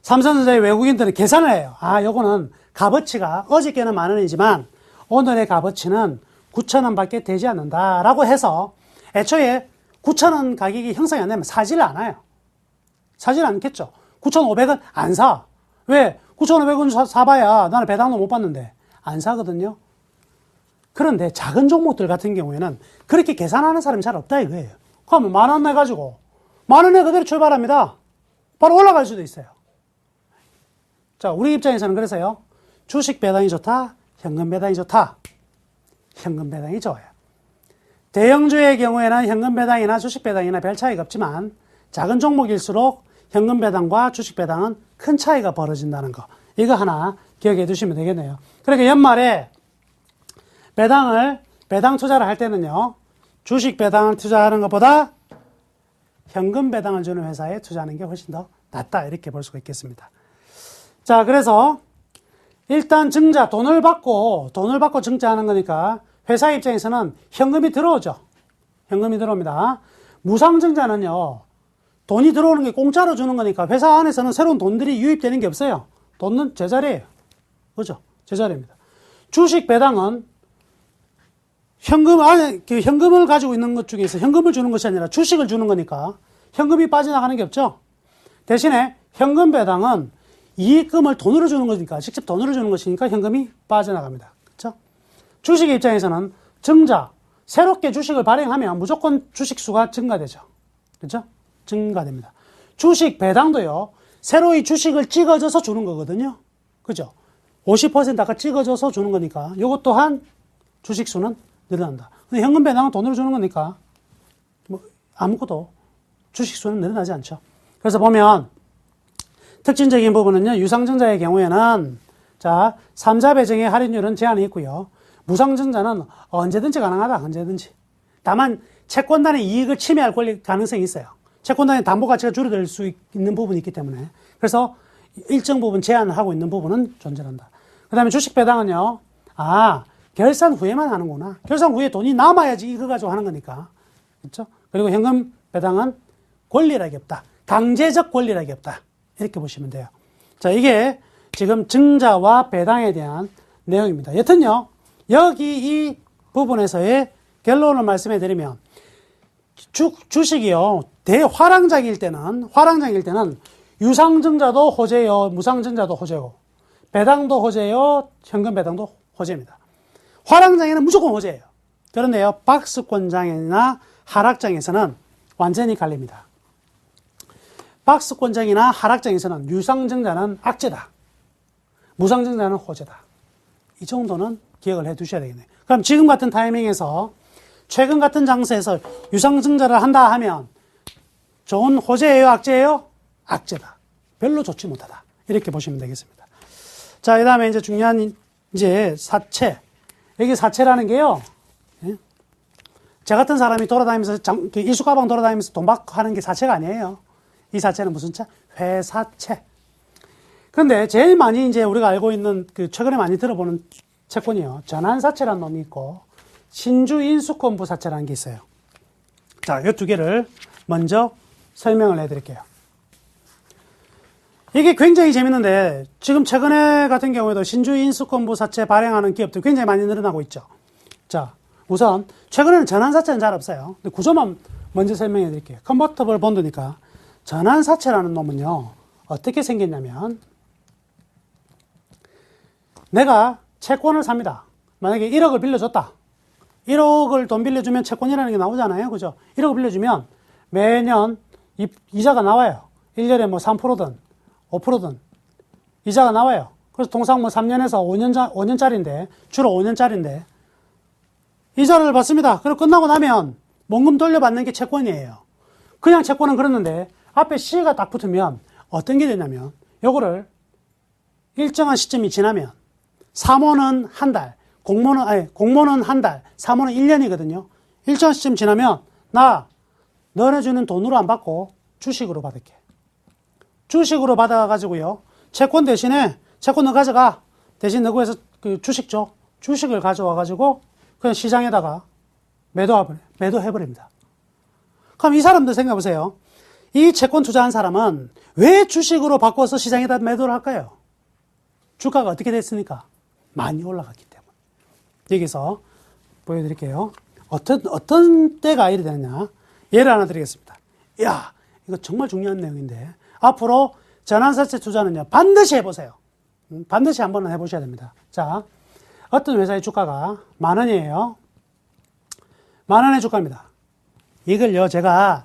삼성전자의 외국인들은 계산을 해요. 아, 요거는 값어치가 어저께는 10,000원이지만 오늘의 값어치는 9,000원 밖에 되지 않는다라고 해서 애초에 9,000원 가격이 형성이 안 되면 사지를 않아요. 사지를 않겠죠. 9,500원 안 사. 왜? 9,500원 사봐야 나는 배당도 못 받는데 안 사거든요. 그런데 작은 종목들 같은 경우에는 그렇게 계산하는 사람이 잘 없다 이거예요. 그러면 10,000원 내가지고 10,000원에 그대로 출발합니다. 바로 올라갈 수도 있어요. 자, 우리 입장에서는 그래서요. 주식 배당이 좋다, 현금 배당이 좋다. 현금 배당이 좋아요. 대형주의 경우에는 현금 배당이나 주식 배당이나 별 차이가 없지만 작은 종목일수록 현금 배당과 주식 배당은 큰 차이가 벌어진다는 거. 이거 하나 기억해 두시면 되겠네요. 그러니까 연말에 배당 투자를 할 때는요. 주식 배당을 투자하는 것보다 현금 배당을 주는 회사에 투자하는 게 훨씬 더 낫다. 이렇게 볼 수가 있겠습니다. 자, 그래서 일단 증자, 돈을 받고 증자하는 거니까 회사 입장에서는 현금이 들어오죠. 현금이 들어옵니다. 무상증자는요. 돈이 들어오는 게 공짜로 주는 거니까 회사 안에서는 새로운 돈들이 유입되는 게 없어요. 돈은 제자리예요. 그죠? 제자리입니다. 주식 배당은 현금 안에, 현금을 가지고 있는 것 중에서 현금을 주는 것이 아니라 주식을 주는 거니까 현금이 빠져나가는 게 없죠. 대신에 현금 배당은 이익금을 돈으로 주는 거니까, 직접 돈으로 주는 것이니까 현금이 빠져나갑니다. 그렇죠? 주식 입장에서는 증자, 새롭게 주식을 발행하면 무조건 주식수가 증가되죠. 그렇죠? 증가됩니다. 주식 배당도요, 새로이 주식을 찍어줘서 주는 거거든요. 그죠? 50% 아까 찍어줘서 주는 거니까, 요것 또한 주식수는 늘어난다. 근데 현금 배당은 돈으로 주는 거니까, 뭐, 아무것도 주식수는 늘어나지 않죠. 그래서 보면, 특징적인 부분은요, 유상증자의 경우에는, 자, 3자 배정의 할인율은 제한이 있고요. 무상증자는 언제든지 가능하다, 언제든지. 다만, 채권단의 이익을 침해할 가능성이 있어요. 채권단의 담보 가치가 줄어들 수 있는 부분이 있기 때문에. 그래서 일정 부분 제한을 하고 있는 부분은 존재한다. 그 다음에 주식 배당은요, 결산 후에만 하는구나. 결산 후에 돈이 남아야지 이거 가지고 하는 거니까. 그렇죠? 그리고 현금 배당은 권리락이 없다. 강제적 권리락이 없다. 이렇게 보시면 돼요. 자, 이게 지금 증자와 배당에 대한 내용입니다. 여튼요, 여기 이 부분에서의 결론을 말씀해 드리면, 주식이요, 대화랑장일 때는 유상증자도 호재요, 무상증자도 호재요, 배당도 호재요, 현금 배당도 호재입니다. 화랑장에는 무조건 호재예요. 그런데요, 박스권장이나 하락장에서는 완전히 갈립니다. 박스권장이나 하락장에서는 유상증자는 악재다. 무상증자는 호재다. 이 정도는 기억을 해 두셔야 되겠네요. 그럼 지금 같은 타이밍에서 최근 같은 장세에서 유상증자를 한다 하면 좋은 호재예요, 악재예요? 악재다. 별로 좋지 못하다. 이렇게 보시면 되겠습니다. 자, 그 다음에 이제 중요한 이제 사채. 여기 사채라는 게요, 저 같은 사람이 돌아다니면서 일수가방 돌아다니면서 돈 받고 하는 게 사채가 아니에요. 이 사채는 무슨 채? 회사채. 그런데 제일 많이 이제 우리가 알고 있는 최근에 많이 들어보는 채권이요. 전환사채라는 놈이 있고, 신주인수권부사채라는 게 있어요. 자, 이 두 개를 먼저 설명을 해드릴게요. 이게 굉장히 재밌는데, 지금 최근에 같은 경우에도 신주인수권부사채 발행하는 기업들 굉장히 많이 늘어나고 있죠. 자, 우선, 최근에는 전환사채는 잘 없어요. 근데 구조만 먼저 설명해 드릴게요. 컨버터블 본드니까. 전환사채라는 놈은요, 어떻게 생겼냐면, 내가 채권을 삽니다. 만약에 1억을 빌려줬다. 1억을 돈 빌려주면 채권이라는 게 나오잖아요. 그죠? 1억을 빌려주면 매년 이자가 나와요. 1년에 뭐 3%든 5%든 이자가 나와요. 그래서 통상 뭐 3년에서 5년짜리인데, 주로 5년짜리인데, 이자를 받습니다. 그리고 끝나고 나면 원금 돌려받는 게 채권이에요. 그냥 채권은 그랬는데, 앞에 C가 딱 붙으면 어떤 게 되냐면, 요거를 일정한 시점이 지나면, 사모는 한 달, 공모는 한 달, 사모는 1년이거든요. 일정한 시점 지나면, 너네 주는 돈으로 안 받고 주식으로 받을게. 주식으로 받아가지고요, 채권 대신에, 채권 너 가져가. 대신 너 구해서 주식 줘. 주식을 가져와가지고 그냥 시장에다가 매도해버립니다. 그럼 이 사람들 생각해보세요. 이 채권 투자한 사람은 왜 주식으로 바꿔서 시장에다 매도를 할까요? 주가가 어떻게 됐습니까? 많이 올라갔기 때문에. 여기서 보여드릴게요. 어떤 때가 이래 되느냐. 예를 하나 드리겠습니다. 이야, 이거 정말 중요한 내용인데, 앞으로 전환사채 투자는요, 반드시 해보세요. 반드시 한번 해보셔야 됩니다. 자, 어떤 회사의 주가가 10,000원이에요. 10,000원의 주가입니다. 이걸요, 제가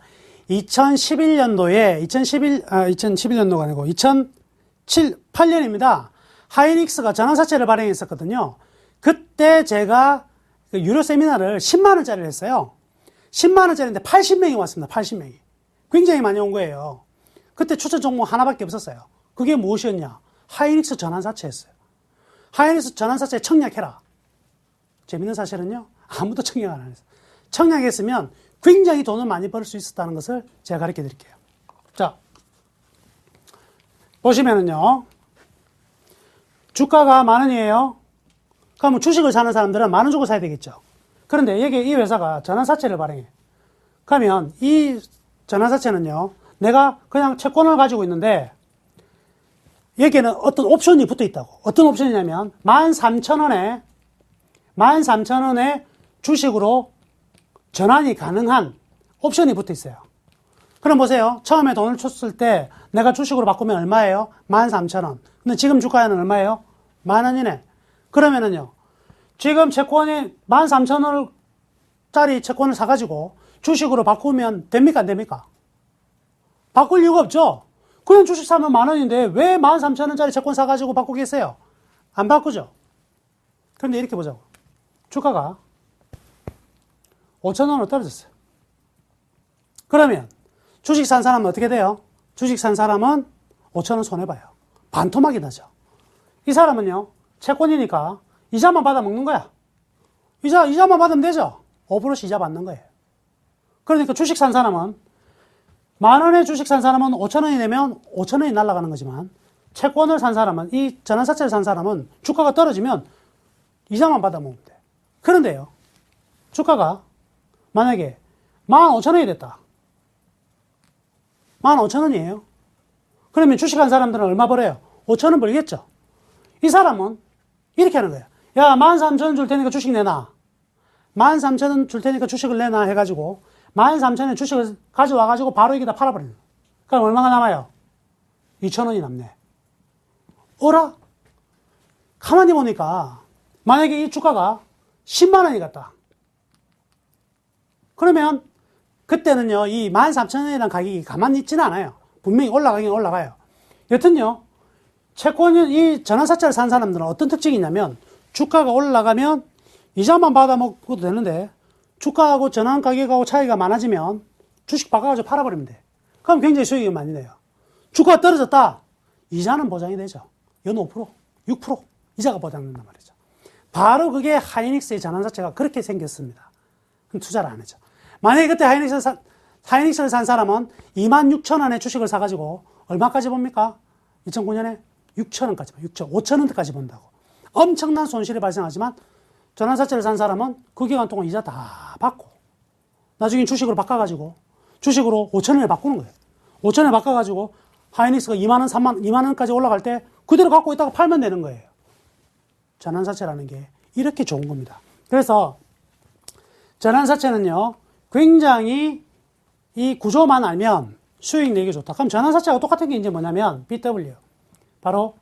2011년도에, 2011년도가 아니고 2008년입니다. 하이닉스가 전환사채를 발행했었거든요. 그때 제가 유료 세미나를 10만원짜리를 했어요. 10만원짜리인데 80명이 왔습니다. 80명이. 굉장히 많이 온 거예요. 그때 추천 종목 하나밖에 없었어요. 그게 무엇이었냐? 하이닉스 전환사채였어요. 하이닉스 전환사채 청약해라. 재밌는 사실은요, 아무도 청약 안 했어요. 청약했으면 굉장히 돈을 많이 벌 수 있었다는 것을 제가 가르쳐 드릴게요. 자, 보시면은요, 주가가 10,000원이에요. 그러면 주식을 사는 사람들은 10,000원 주고 사야 되겠죠. 그런데 여기 이 회사가 전환사채를 발행해. 그러면 이 전환사채는요, 내가 그냥 채권을 가지고 있는데, 여기에는 어떤 옵션이 붙어 있다고. 어떤 옵션이냐면, 13,000원에 주식으로 전환이 가능한 옵션이 붙어 있어요. 그럼 보세요. 처음에 돈을 줬을 때 내가 주식으로 바꾸면 얼마예요? 13,000원. 근데 지금 주가는 얼마예요? 10,000원이네. 그러면은요, 지금 채권이 13,000원짜리 채권을 사가지고 주식으로 바꾸면 됩니까? 안 됩니까? 바꿀 이유가 없죠? 그냥 주식 사면 10,000원인데 왜 13,000원짜리 채권 사가지고 바꾸겠어요? 안 바꾸죠? 그런데 이렇게 보자고. 주가가 5,000원으로 떨어졌어요. 그러면 주식 산 사람은 어떻게 돼요? 주식 산 사람은 5,000원 손해봐요. 반토막이 나죠. 이 사람은요, 채권이니까 이자만 받아 먹는 거야. 이자만 받으면 되죠. 5%씩 이자 받는 거예요. 그러니까 주식 산 사람은 10,000원에 주식 산 사람은 5,000원이 내면 5,000원이 날아가는 거지만, 채권을 산 사람은, 이 전환사채를 산 사람은 주가가 떨어지면 이자만 받아 먹으면 돼. 그런데요, 주가가 만약에 15,000원이 됐다. 15,000원이에요. 그러면 주식 한 사람들은 얼마 벌어요? 5,000원 벌겠죠. 이 사람은 이렇게 하는 거예요. 야, 13,000원 줄 테니까 주식 내놔. 13,000원 줄 테니까 주식을 내놔 해가지고 13,000원에 주식을 가져와가지고 바로 여기다 팔아버리는 거예요. 그럼 얼마가 남아요? 2,000원이 남네. 어라? 가만히 보니까 만약에 이 주가가 10만 원이 갔다. 그러면 그때는요, 이 13,000원이라는 가격이 가만히 있지는 않아요. 분명히 올라가긴 올라가요. 여튼요, 이 전환사채를 산 사람들은 어떤 특징이 있냐면, 주가가 올라가면 이자만 받아 먹어도 되는데, 주가하고 전환 가격하고 차이가 많아지면 주식 바꿔가지고 팔아버리면 돼. 그럼 굉장히 수익이 많이 내요. 주가가 떨어졌다. 이자는 보장이 되죠. 연 5%, 6% 이자가 보장된단 말이죠. 바로 그게 하이닉스의 전환사채가 그렇게 생겼습니다. 그럼 투자를 안 하죠. 만약에 그때 하이닉스를 산 사람은 26,000원에 주식을 사가지고 얼마까지 봅니까? 2009년에 6,000원까지 봐. 5,000원까지 본다고. 엄청난 손실이 발생하지만 전환사채를 산 사람은 그 기간 동안 이자 다 받고 나중에 주식으로 바꿔가지고 주식으로 5,000원에 바꾸는 거예요. 5,000원에 바꿔가지고 하이닉스가 2만원, 2만원까지 올라갈 때 그대로 갖고 있다가 팔면 되는 거예요. 전환사채라는 게 이렇게 좋은 겁니다. 그래서 전환사채는요, 굉장히 이 구조만 알면 수익 내기 좋다. 그럼 전환사채하고 똑같은 게 이제 뭐냐면 BW. 바로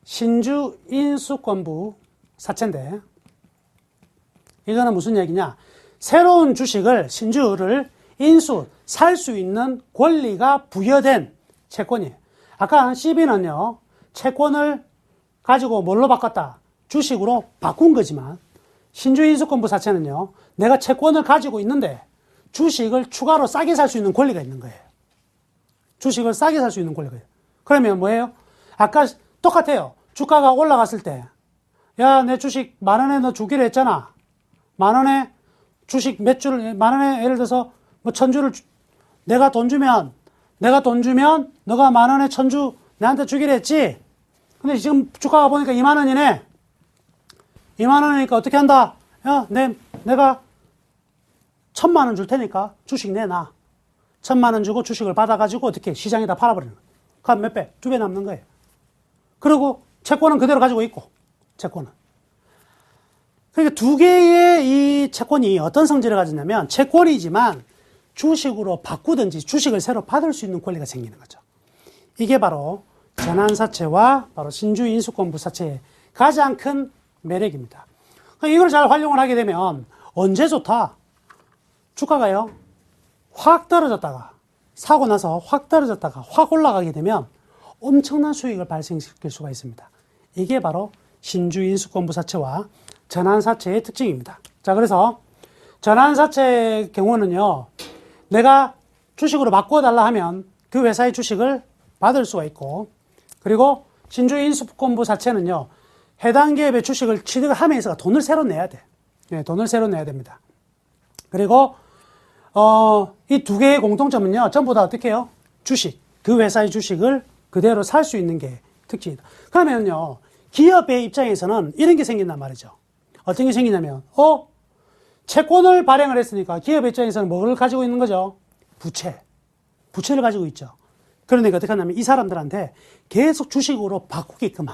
신주 인수권부 사채인데, 이거는 무슨 얘기냐? 새로운 주식을, 신주를 살 수 있는 권리가 부여된 채권이에요. 아까 CB는요, 채권을 가지고 뭘로 바꿨다? 주식으로 바꾼 거지만, 신주 인수권부 사채는요, 내가 채권을 가지고 있는데 주식을 추가로 싸게 살 수 있는 권리가 있는 거예요. 주식을 싸게 살 수 있는 권리가 있어요. 그러면 뭐예요? 아까 똑같아요. 주가가 올라갔을 때, 야, 내 주식 10,000원에 너 주기로 했잖아. 10,000원에 주식 몇 주를, 10,000원에 예를 들어서 뭐 1,000주를 내가 돈 주면 너가 10,000원에 1,000주 내한테 주기로 했지. 근데 지금 주가가 보니까 20,000원이네. 20,000원이니까 어떻게 한다? 야, 내가 1,000만 원 줄 테니까 주식 내놔. 1,000만 원 주고 주식을 받아가지고 어떻게 시장에다 팔아버리는 거예요. 그럼 몇 배? 2배 남는 거예요. 그리고 채권은 그대로 가지고 있고, 채권은. 그러니까 두 개의 이 채권이 어떤 성질을 가지냐면 채권이지만 주식으로 바꾸든지 주식을 새로 받을 수 있는 권리가 생기는 거죠. 이게 바로 전환사채와 바로 신주인수권부사채의 가장 큰 매력입니다. 그러니까 이걸 잘 활용을 하게 되면 언제 좋다? 주가가요, 확 떨어졌다가, 사고 나서 확 떨어졌다가 확 올라가게 되면 엄청난 수익을 발생시킬 수가 있습니다. 이게 바로 신주인수권부사채와 전환사채의 특징입니다. 자, 그래서 전환사채의 경우는요, 내가 주식으로 바꿔달라 하면 그 회사의 주식을 받을 수가 있고, 그리고 신주인수권부사채는요, 해당 기업의 주식을 취득하면서 돈을 새로 내야 돼. 네, 돈을 새로 내야 됩니다. 그리고 이 두 개의 공통점은요, 전부 다 어떻게 해요? 주식, 그 회사의 주식을 그대로 살 수 있는 게 특징이다. 그러면요, 기업의 입장에서는 이런 게 생긴단 말이죠. 어떤 게 생기냐면, 채권을 발행을 했으니까 기업 입장에서는 뭘 가지고 있는 거죠? 부채를 가지고 있죠. 그러니까 어떻게 하냐면 이 사람들한테 계속 주식으로 바꾸게끔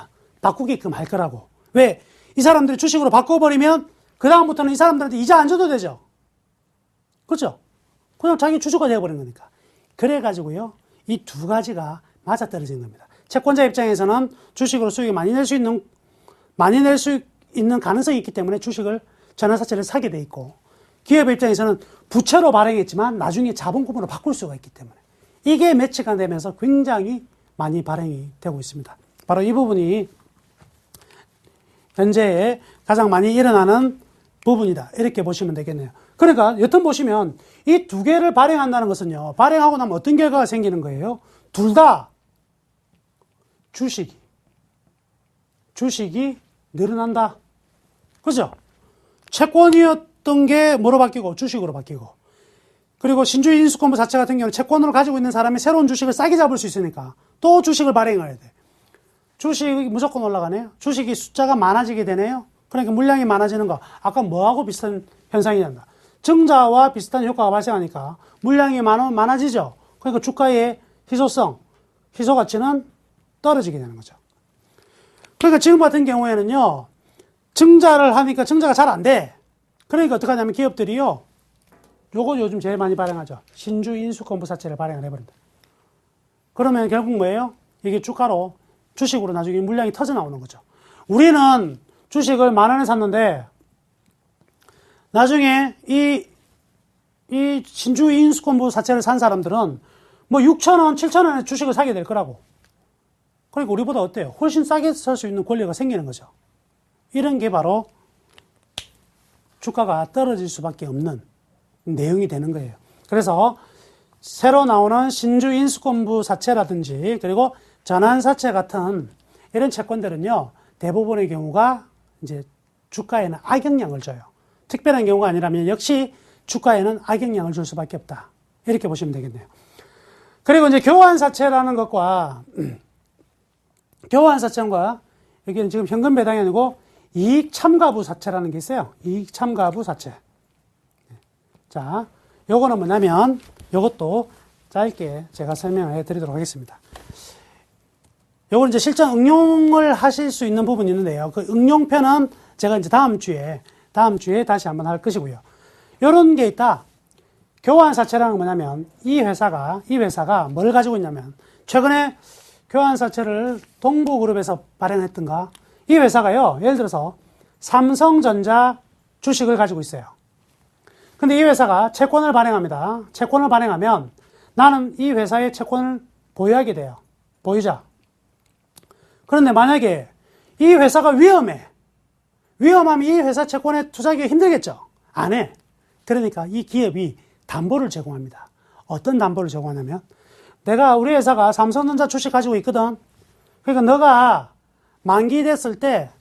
할 거라고. 왜? 이 사람들이 주식으로 바꿔버리면 그다음부터는 이 사람들한테 이자 안 줘도 되죠. 그렇죠? 그냥 자기 주주가 되어버린 거니까. 그래가지고요, 이 두 가지가 맞아떨어지는 겁니다. 채권자 입장에서는 주식으로 수익을 많이 낼 수 있는 가능성이 있기 때문에 주식을, 전환사채를 사게 돼 있고, 기업 입장에서는 부채로 발행했지만 나중에 자본금으로 바꿀 수가 있기 때문에 이게 매치가 되면서 굉장히 많이 발행이 되고 있습니다. 바로 이 부분이 현재 가장 많이 일어나는 부분이다, 이렇게 보시면 되겠네요. 그러니까 여튼 보시면 이 두 개를 발행한다는 것은요, 발행하고 나면 어떤 결과가 생기는 거예요? 둘 다 주식이 늘어난다. 그죠? 채권이었던 게 뭐로 바뀌고 주식으로 바뀌고, 그리고 신주인수권부 자체 같은 경우는 채권으로 가지고 있는 사람이 새로운 주식을 싸게 잡을 수 있으니까 또 주식을 발행해야 돼. 주식이 무조건 올라가네요. 주식이 숫자가 많아지게 되네요. 그러니까 물량이 많아지는 거, 아까 뭐하고 비슷한 현상이 난다. 증자와 비슷한 효과가 발생하니까 물량이 많아지죠. 그러니까 주가의 희소 가치는 떨어지게 되는 거죠. 그러니까 지금 같은 경우에는요, 증자를 하니까 증자가 잘 안 돼. 그러니까 어떻게 하냐면 기업들이요, 요거 요즘 제일 많이 발행하죠. 신주인수권부사채를 발행을 해버린다. 그러면 결국 뭐예요? 이게 주식으로 나중에 물량이 터져 나오는 거죠. 우리는 주식을 10,000원에 샀는데 나중에 이 신주인수권부사채를 산 사람들은 뭐 6,000원, 7,000원에 주식을 사게 될 거라고. 그러니까 우리보다 어때요? 훨씬 싸게 살 수 있는 권리가 생기는 거죠. 이런 게 바로 주가가 떨어질 수밖에 없는 내용이 되는 거예요. 그래서 새로 나오는 신주인수권부사채라든지 그리고 전환사채 같은 이런 채권들은요, 대부분의 경우가 이제 주가에는 악영향을 줘요. 특별한 경우가 아니라면 역시 주가에는 악영향을 줄 수밖에 없다, 이렇게 보시면 되겠네요. 그리고 이제 교환사채라는 것과 교환사채과 여기는 지금 현금 배당이 아니고 이익참가부사채라는 게 있어요. 이익참가부사채. 자, 요거는 뭐냐면 요것도 짧게 제가 설명을 해드리도록 하겠습니다. 요거는 이제 실전 응용을 하실 수 있는 부분이 있는데요. 그 응용편은 제가 이제 다음 주에 다시 한번 할 것이고요. 요런 게 있다. 교환사채라는 건 뭐냐면 이 회사가 뭘 가지고 있냐면 최근에 교환사채를 동부그룹에서 발행했던가, 이 회사가요, 예를 들어서 삼성전자 주식을 가지고 있어요. 근데 이 회사가 채권을 발행합니다. 채권을 발행하면 나는 이 회사의 채권을 보유하게 돼요. 보유자. 그런데 만약에 이 회사가 위험하면 이 회사 채권에 투자하기가 힘들겠죠? 안 해. 그러니까 이 기업이 담보를 제공합니다. 어떤 담보를 제공하냐면, 우리 회사가 삼성전자 주식 가지고 있거든. 그러니까 너가 만기 됐을 때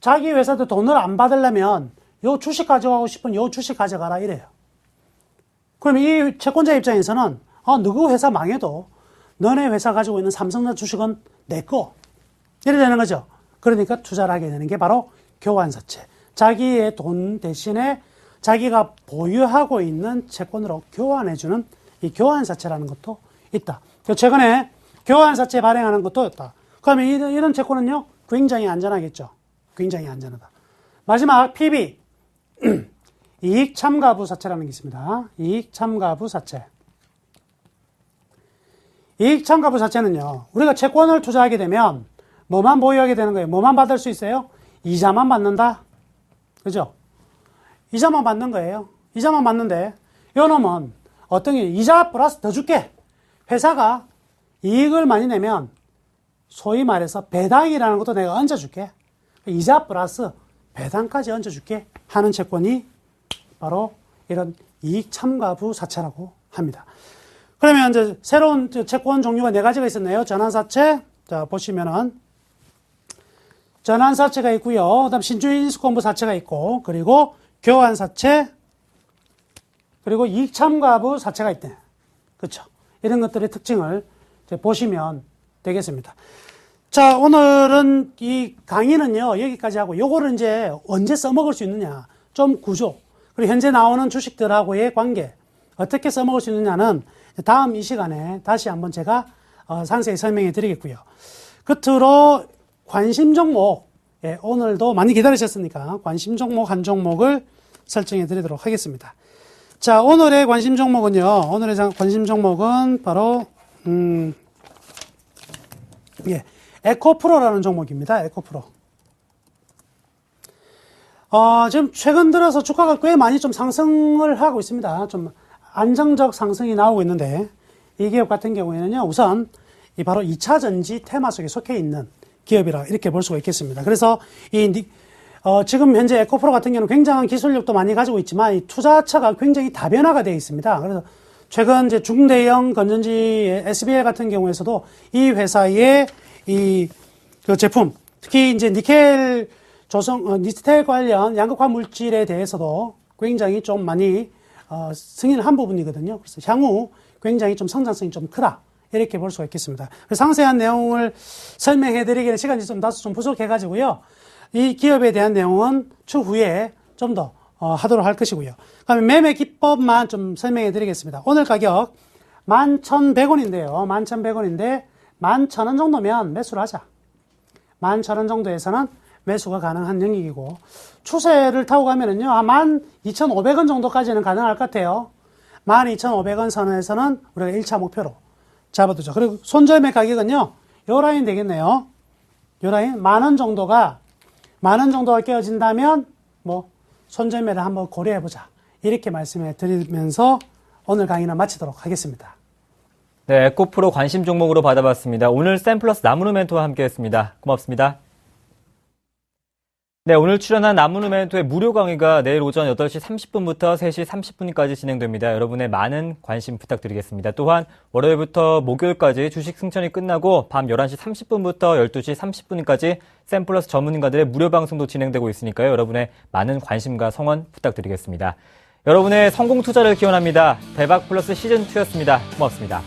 자기 회사도 돈을 안 받으려면 요 주식 가져가고 싶으면 요 주식 가져가라, 이래요. 그럼 이 채권자 입장에서는 너그 회사 망해도 너네 회사 가지고 있는 삼성전자 주식은 내 거, 이래 되는 거죠. 그러니까 투자를 하게 되는 게 바로 교환사채. 자기의 돈 대신에 자기가 보유하고 있는 채권으로 교환해주는 이 교환사채라는 것도 있다. 최근에 교환사채 발행하는 것도 있다. 그러면 이런 채권은요, 굉장히 안전하겠죠. 굉장히 안전하다. 마지막 PB, 이익참가부사채라는 게 있습니다. 이익참가부사채. 이익참가부사채는요, 우리가 채권을 투자하게 되면 뭐만 보유하게 되는 거예요? 뭐만 받을 수 있어요? 이자만 받는다? 그죠? 이자만 받는 거예요. 이자만 받는데, 요 놈은 어떤 게 이자 플러스 더 줄게. 회사가 이익을 많이 내면 소위 말해서 배당이라는 것도 내가 얹어줄게. 이자 플러스 배당까지 얹어줄게 하는 채권이 바로 이런 이익참가부 사채라고 합니다. 그러면 이제 새로운 채권 종류가 4가지가 있었네요. 전환사채. 자, 보시면은 전환사채가 있고요. 그다음 신주인수권부 사채가 있고, 그리고 교환사채, 그리고 이익참가부 사채가 있대. 그렇죠? 이런 것들의 특징을 이제 보시면 되겠습니다. 자, 오늘은 이 강의는요, 여기까지 하고, 요거를 이제 언제 써먹을 수 있느냐, 좀 구조, 그리고 현재 나오는 주식들하고의 관계, 어떻게 써먹을 수 있느냐는 다음 이 시간에 다시 한번 제가 상세히 설명해 드리겠고요. 끝으로 관심 종목, 예, 오늘도 많이 기다리셨으니까 관심 종목 한 종목을 설정해 드리도록 하겠습니다. 자, 오늘의 관심 종목은요, 오늘의 관심 종목은 바로, 예, 에코프로라는 종목입니다. 에코프로. 지금 최근 들어서 주가가 꽤 많이 좀 상승을 하고 있습니다. 좀 안정적 상승이 나오고 있는데, 이 기업 같은 경우에는요, 우선 이 바로 2차 전지 테마 속에 속해 있는 기업이라 이렇게 볼 수가 있겠습니다. 그래서 지금 현재 에코프로 같은 경우는 굉장한 기술력도 많이 가지고 있지만 이 투자처가 굉장히 다변화가 되어 있습니다. 그래서 최근 이제 중대형 건전지 SBL 같은 경우에서도 이 회사의 그 제품, 특히 이제 니켈 니켈 관련 양극화 물질에 대해서도 굉장히 좀 많이 승인을 한 부분이거든요. 그래서 향후 굉장히 좀 성장성이 좀 크다. 이렇게 볼 수가 있겠습니다. 상세한 내용을 설명해 드리기에는 시간이 좀 다소 좀 부족해가지고요. 이 기업에 대한 내용은 추후에 좀 더 하도록 할 것이고요. 그다음에 매매 기법만 좀 설명해 드리겠습니다. 오늘 가격 11,100원인데요. 11,100원인데 11,000원 정도면 매수를 하자. 11,000원 정도에서는 매수가 가능한 영역이고, 추세를 타고 가면은요, 12,500원 정도까지는 가능할 것 같아요. 12,500원 선에서는 우리가 1차 목표로 잡아두죠. 그리고 손절매 가격은요, 요 라인 되겠네요. 요 라인, 만원 정도가 깨어진다면, 손절매를 한번 고려해보자. 이렇게 말씀해 드리면서 오늘 강의는 마치도록 하겠습니다. 네, 에코프로 관심 종목으로 받아봤습니다. 오늘 샘플러스 나무누 멘토와 함께했습니다. 고맙습니다. 네, 오늘 출연한 나무누 멘토의 무료 강의가 내일 오전 8시 30분부터 3시 30분까지 진행됩니다. 여러분의 많은 관심 부탁드리겠습니다. 또한 월요일부터 목요일까지 주식 승천이 끝나고 밤 11시 30분부터 12시 30분까지 샘플러스 전문인가들의 무료 방송도 진행되고 있으니까요. 여러분의 많은 관심과 성원 부탁드리겠습니다. 여러분의 성공 투자를 기원합니다. 대박 플러스 시즌2였습니다. 고맙습니다.